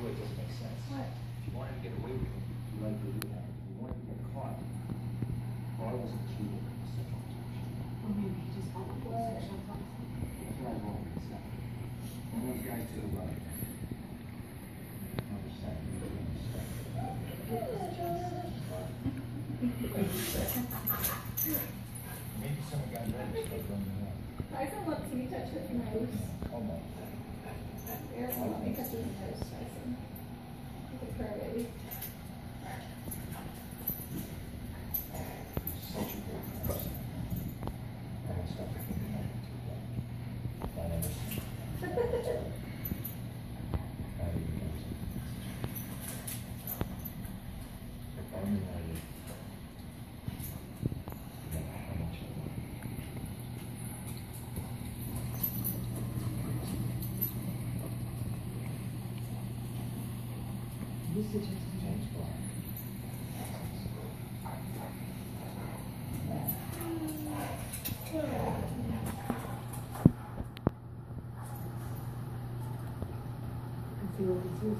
It doesn't make sense. What? If you wanted to get away with it, you likely would have. If you wanted to get caught, well, I wasn't cheating in the sexual touch. Or maybe he just got the sexual touch. That's what I wrote. One of those guys to the right. Maybe someone got ready to start running around. Tyson wants to be touched with nose. Oh no. Eric wants me to touch his nose, Tyson. He's a prayer baby. Such a great person. I don't stop thinking about it too bad. I understand. I even know. If I knew how you know how much I love you. This is just James Black. see what this is.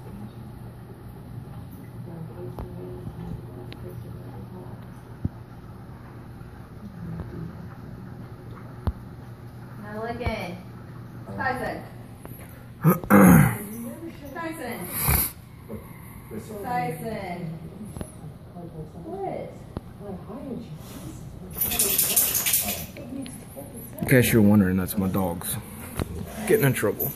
Now look in. Tyson. Tyson. Tyson. What? In case you're wondering, that's my dogs getting in trouble.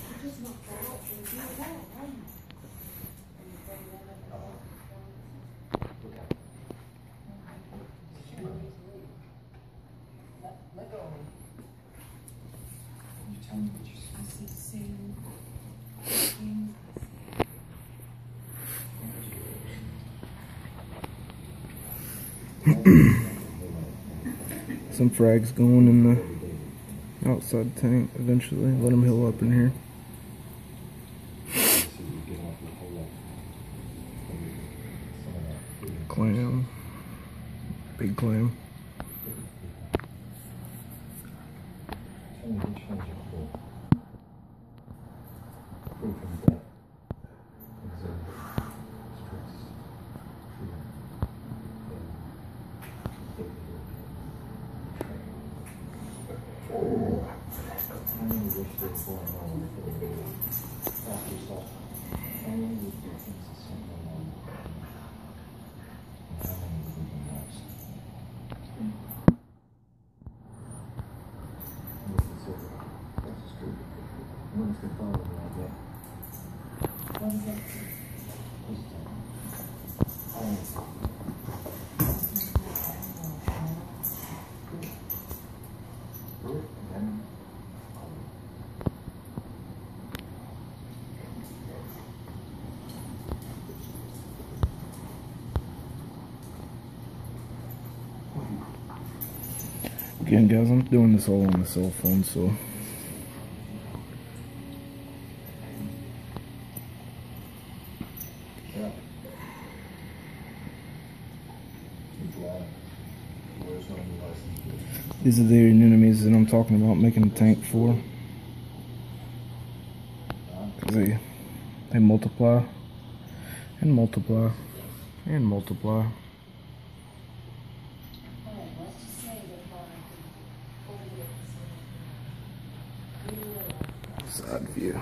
Some frags going in the outside tank eventually. Let them heal up in here. Clam. Big clam. Again, guys, I'm doing this all on the cell phone, so these are the anemones that I'm talking about making a tank for. Because they multiply and multiply and multiply. Side view.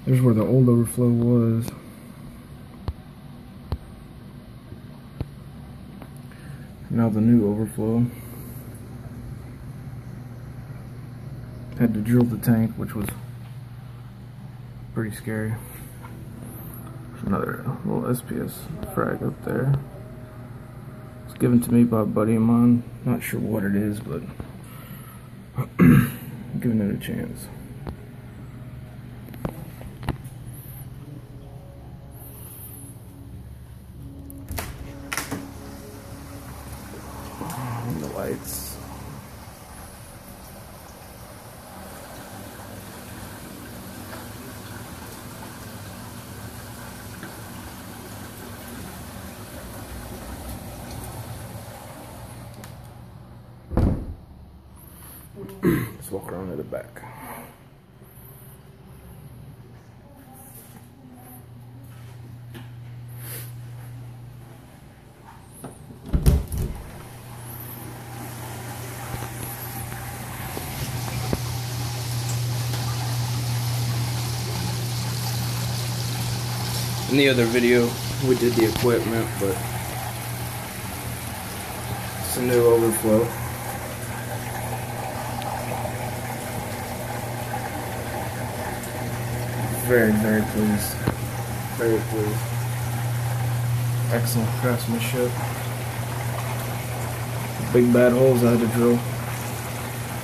There's where the old overflow was. Now the new overflow. Had to drill the tank, which was pretty scary. There's another little SPS frag up there. It's It's given to me by a buddy of mine. Not sure what it is, but giving it a chance. And the lights. Let's walk around to the back. In the other video, we did the equipment, but it's a new overflow. Very, very pleased. Very pleased. Excellent craftsmanship. Big bad holes I had to drill.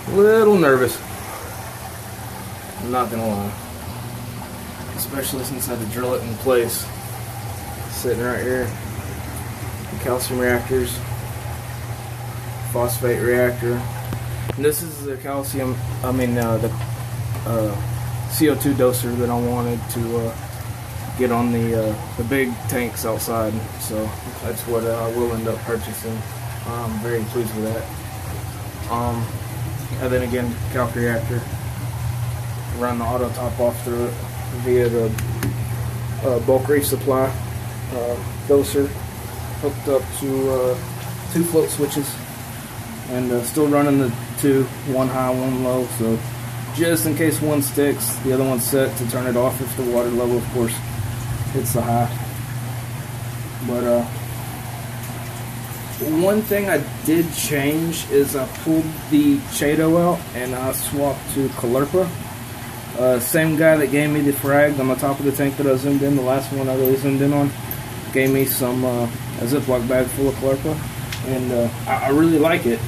A little nervous. I'm not gonna lie. Especially since I had to drill it in place. Sitting right here. The calcium reactors. Phosphate reactor. And this is the calcium, the CO2 doser that I wanted to get on the big tanks outside, so that's what I will end up purchasing. I'm very pleased with that. And then again, calc reactor. Run the auto top off through it via the bulk reef supply doser, hooked up to 2 float switches, and still running the 2, one high, one low, so just in case one sticks, the other one's set to turn it off if the water level, of course, hits the high. But one thing I did change is I pulled the Chato out and I swapped to Calerpa. Same guy that gave me the frag on the top of the tank that I zoomed in, the last one I really zoomed in on, gave me some a Ziploc bag full of Calerpa, and I really like it.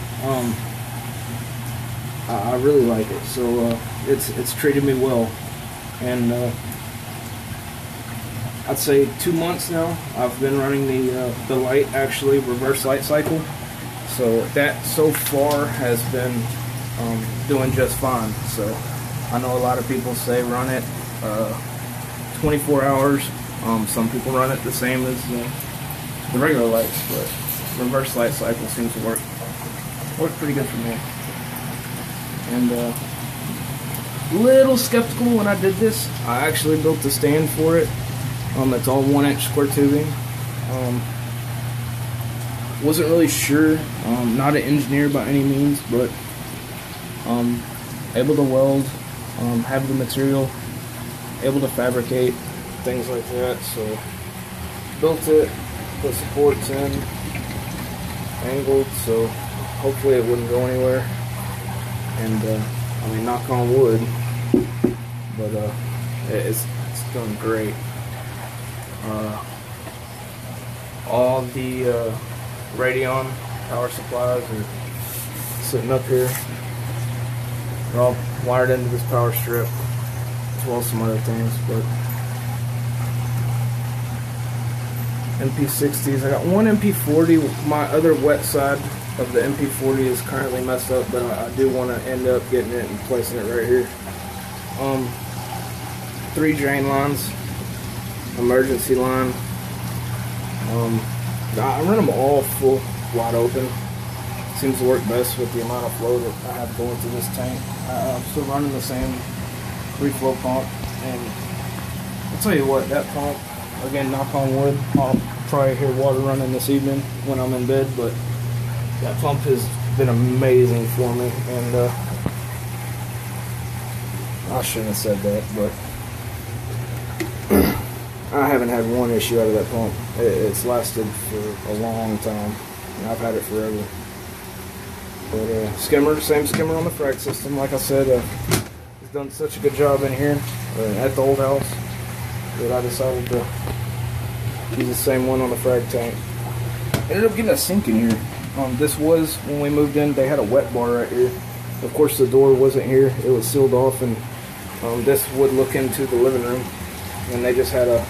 I really like it, so it's treated me well, and I'd say 2 months now I've been running the light, actually reverse light cycle, so that so far has been doing just fine. So I know a lot of people say run it 24 hours. Some people run it the same as the regular lights, but reverse light cycle seems to work pretty good for me. And little skeptical when I did this. I actually built a stand for it. It's all 1-inch square tubing. Wasn't really sure. Not an engineer by any means, but able to weld, have the material, able to fabricate, things like that. So built it, put supports in, angled, so hopefully it wouldn't go anywhere. And knock on wood, but it's done great. All the Radeon power supplies are sitting up here. They're all wired into this power strip, as well as some other things. But MP60s. I got one MP40. My other wet side of the MP40 is currently messed up, but I do want to end up getting it and placing it right here. 3 drain lines, emergency line. I run them all full, wide open. Seems to work best with the amount of flow that I have going through this tank. I'm still running the same free-flow pump, and I'll tell you what, that pump, again, knock on wood, I'll probably hear water running this evening when I'm in bed, but that pump has been amazing for me, and I shouldn't have said that, but I haven't had one issue out of that pump. It's lasted for a long time, and I've had it forever. But skimmer, same skimmer on the frag system. Like I said, he's done such a good job in here at the old house that I decided to use the same one on the frag tank. Ended up getting a sink in here. This was, when we moved in, they had a wet bar right here. Of course the door wasn't here, it was sealed off, and this would look into the living room. And they just had a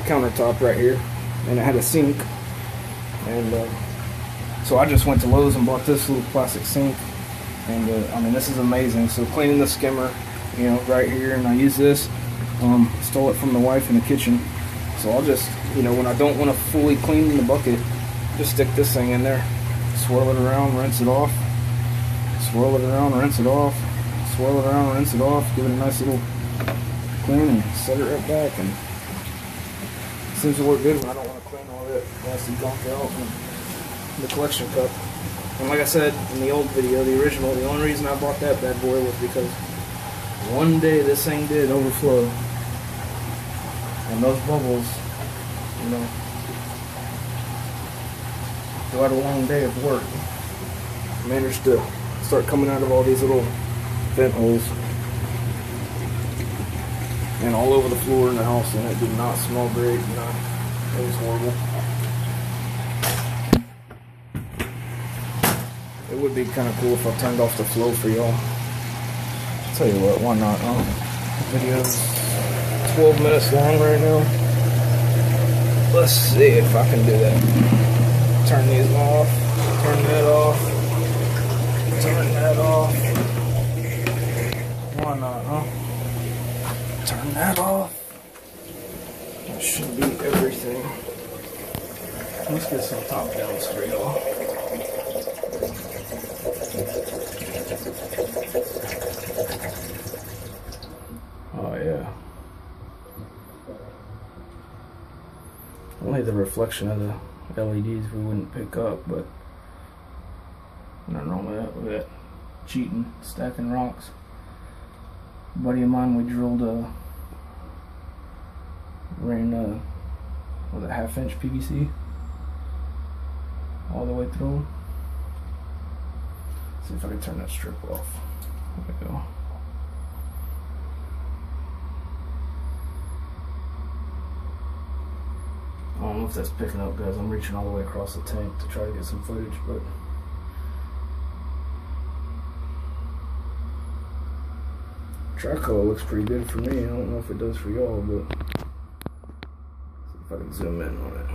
countertop right here, and it had a sink. And so I just went to Lowe's and bought this little plastic sink. And I mean, this is amazing. So cleaning the skimmer, you know, right here, and I use this. Stole it from the wife in the kitchen. So I'll just, you know, when I don't want to fully clean the bucket, just stick this thing in there, swirl it around, rinse it off, swirl it around, rinse it off, swirl it around, rinse it off, give it a nice little clean, and set it right back. And it seems to work good when I don't want to clean all that nasty gunk out in the collection cup. And like I said in the old video, the original, the only reason I bought that bad boy was because one day this thing did overflow. And those bubbles, you know, throughout a long day of work, managed to start coming out of all these little vent holes and all over the floor in the house, and it did not smell great. No, it was horrible. It would be kind of cool if I turned off the flow for y'all. Tell you what, why not, huh? The video's 12 minutes long right now. Let's see if I can do that. Turn these off, turn that off, turn that off. Why not, huh? Turn that off. That should be everything. Let's get some top downs for y'all. Oh yeah. Only the reflection of the LEDs we wouldn't pick up, but not wrong with that. Look at that. Cheating, stacking rocks. A buddy of mine, we drilled ran with a 1/2 inch PVC all the way through. See if I can turn that strip off. There we go. I don't know if that's picking up, guys. I'm reaching all the way across the tank to try to get some footage, but tri-color looks pretty good for me. I don't know if it does for y'all, but see if I can zoom in on it.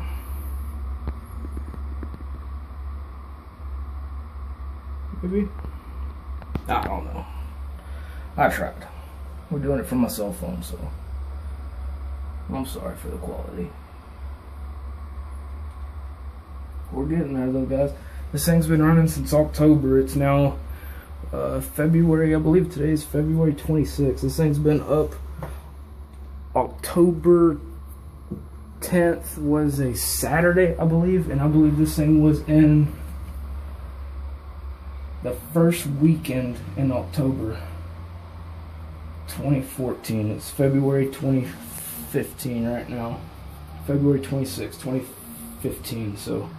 Maybe? I don't know. I tried. We're doing it from my cell phone, so I'm sorry for the quality. We're getting there though, guys. This thing's been running since October. It's now February, I believe today is February 26th. This thing's been up. October 10th was a Saturday, I believe, and I believe this thing was in the first weekend in October 2014. It's February 2015 right now. February 26th, 2015. So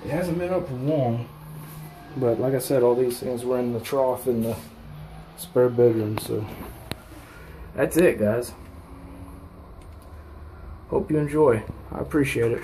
it hasn't been up long, but like I said, all these things were in the trough in the spare bedroom. So that's it, guys. Hope you enjoy. I appreciate it.